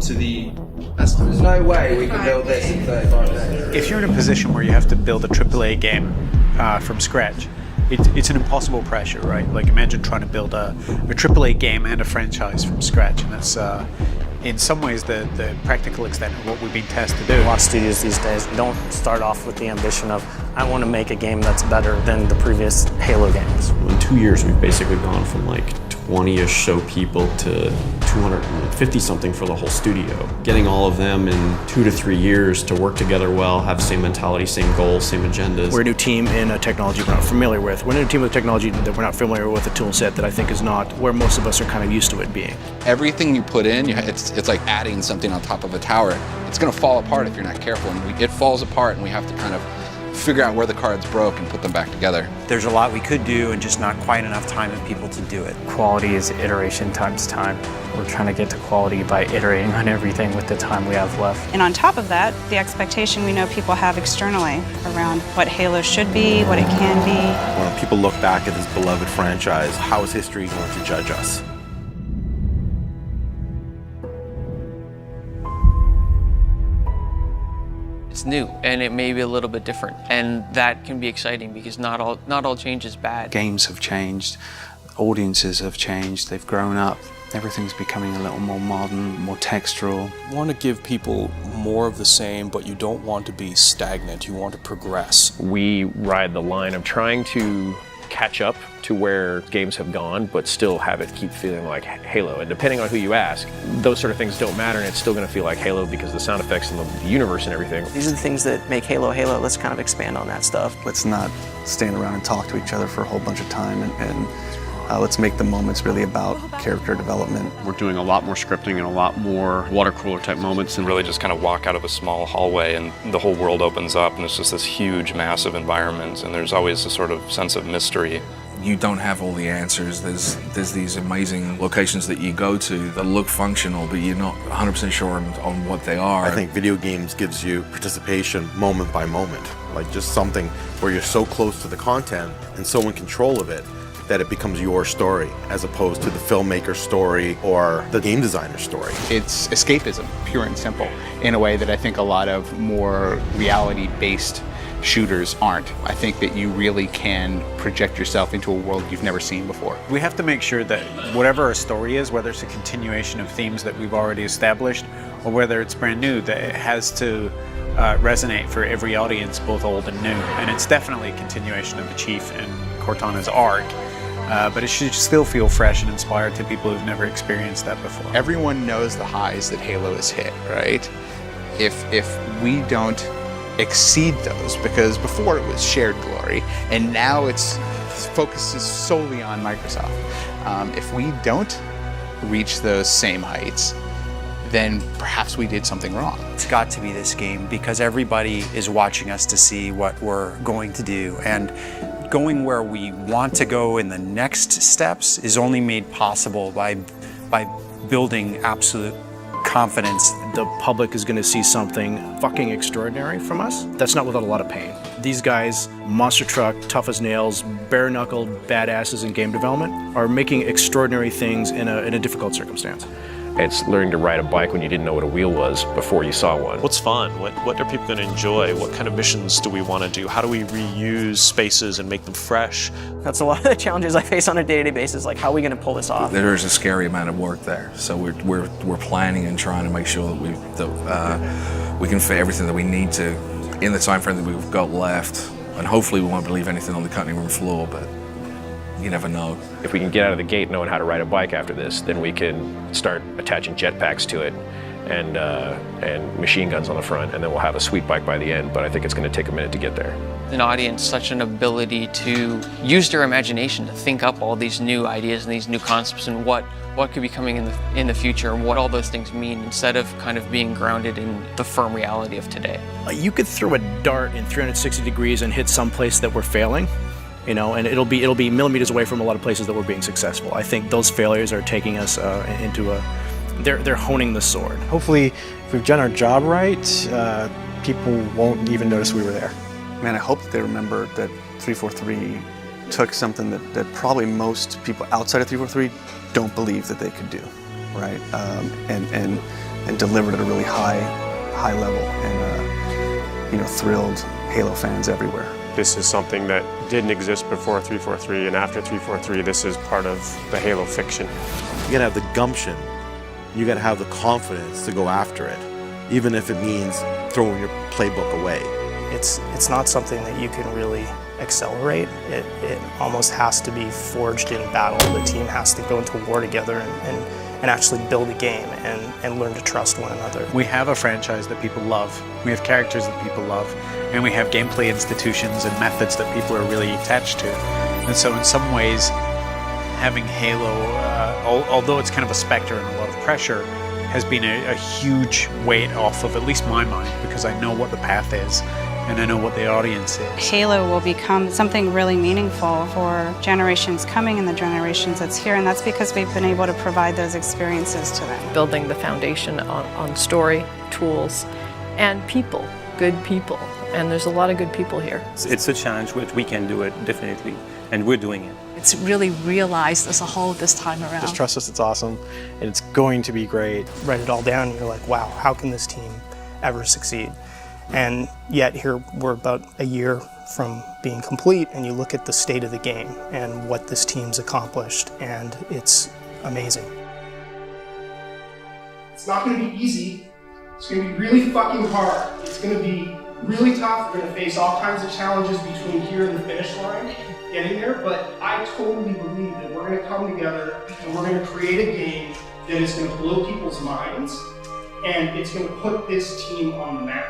to the espouse. There's no way we can build this in 35 days. If you're in a position where you have to build a AAA game from scratch, it's an impossible pressure, right? Like imagine trying to build a AAA game and a franchise from scratch, and that's in some ways the practical extent of what we've been tasked to do. A lot of studios these days don't start off with the ambition of, I want to make a game that's better than the previous Halo games. In 2 years, we've basically gone from like 20-ish so people to 250-something for the whole studio. Getting all of them in 2 to 3 years to work together well, have the same mentality, same goals, same agendas. We're a new team in a technology we're not familiar with. We're a new team with technology that we're not familiar with, a tool set that I think is not where most of us are kind of used to it being. Everything you put in, it's like adding something on top of a tower. It's going to fall apart if you're not careful, and it falls apart, and we have to kind of figure out where the cards broke and put them back together. There's a lot we could do and just not quite enough time and people to do it. Quality is iteration times time. We're trying to get to quality by iterating on everything with the time we have left. And on top of that, the expectation we know people have externally around what Halo should be, what it can be. When people look back at this beloved franchise, how is history going to judge us? It's new and it may be a little bit different, and that can be exciting because not all change is bad. Games have changed, audiences have changed, they've grown up. Everything's becoming a little more modern, more textural. You want to give people more of the same, but you don't want to be stagnant. You want to progress. We ride the line of trying to catch up to where games have gone, but still have it keep feeling like Halo. And depending on who you ask, those sort of things don't matter, and it's still going to feel like Halo because the sound effects and the universe and everything. These are the things that make Halo Halo. Let's kind of expand on that stuff. Let's not stand around and talk to each other for a whole bunch of time, and let's make the moments really about character development. We're doing a lot more scripting and a lot more water cooler type moments, and really just kind of walk out of a small hallway and the whole world opens up and it's just this huge, massive environment, and there's always a sort of sense of mystery. You don't have all the answers. There's these amazing locations that you go to that look functional, but you're not 100% sure on what they are. I think video games gives you participation moment by moment, like just something where you're so close to the content and so in control of it that it becomes your story as opposed to the filmmaker's story or the game designer's story. It's escapism, pure and simple, in a way that I think a lot of more reality-based shooters aren't. I think that you really can project yourself into a world you've never seen before. We have to make sure that whatever our story is, whether it's a continuation of themes that we've already established or whether it's brand new, that it has to resonate for every audience, both old and new. And it's definitely a continuation of the Chief and Cortana's arc. But it should still feel fresh and inspired to people who've never experienced that before. Everyone knows the highs that Halo has hit, right? If we don't exceed those, because before it was shared glory, and now it's focuses solely on Microsoft. If we don't reach those same heights, then perhaps we did something wrong. It's got to be this game because everybody is watching us to see what we're going to do, and going where we want to go in the next steps is only made possible by building absolute confidence. The public is going to see something fucking extraordinary from us. That's not without a lot of pain. These guys, monster truck, tough as nails, bare-knuckled badasses in game development, are making extraordinary things in a difficult circumstance. It's learning to ride a bike when you didn't know what a wheel was before you saw one. What's fun? What are people going to enjoy? What kind of missions do we want to do? How do we reuse spaces and make them fresh? That's a lot of the challenges I face on a day-to-day basis, like how are we going to pull this off? There is a scary amount of work there, so we're planning and trying to make sure that we can fit everything that we need to in the time frame that we've got left, and hopefully we won't leave anything on the cutting room floor, but you never know. If we can get out of the gate knowing how to ride a bike after this, then we can start attaching jetpacks to it and machine guns on the front, and then we'll have a sweet bike by the end, but I think it's going to take a minute to get there. An audience, such an ability to use their imagination to think up all these new ideas and these new concepts and what could be coming in the future and what all those things mean, instead of kind of being grounded in the firm reality of today. You could throw a dart in 360 degrees and hit some place that we're failing, you know, and it'll be millimeters away from a lot of places that we're being successful. I think those failures are taking us into they're honing the sword. Hopefully, if we've done our job right, people won't even notice we were there. Man, I hope that they remember that 343 took something that probably most people outside of 343 don't believe that they could do, right? And and delivered at a really high level, and thrilled Halo fans everywhere. This is something that didn't exist before 343, and after 343, this is part of the Halo fiction. You gotta have the gumption, you gotta have the confidence to go after it, even if it means throwing your playbook away. It's not something that you can really accelerate. It almost has to be forged in battle. The team has to go into war together and actually build a game and learn to trust one another. We have a franchise that people love. We have characters that people love. And we have gameplay institutions and methods that people are really attached to. And so in some ways, having Halo, although it's kind of a specter and a lot of pressure, has been a huge weight off of at least my mind, because I know what the path is and I know what the audience is. Halo will become something really meaningful for generations coming and the generations that's here, and that's because we've been able to provide those experiences to them. Building the foundation on story, tools, and people, good people. And there's a lot of good people here. It's a challenge, but we can do it, definitely, and we're doing it. It's really realized as a whole this time around. Just trust us, it's awesome, and it's going to be great. Write it all down and you're like, wow, how can this team ever succeed? And yet here we're about a year from being complete, and you look at the state of the game and what this team's accomplished, and it's amazing. It's not going to be easy. It's going to be really fucking hard. It's going to be really tough. We're going to face all kinds of challenges between here and the finish line, getting there, but I totally believe that we're going to come together and we're going to create a game that is going to blow people's minds, and it's going to put this team on the map.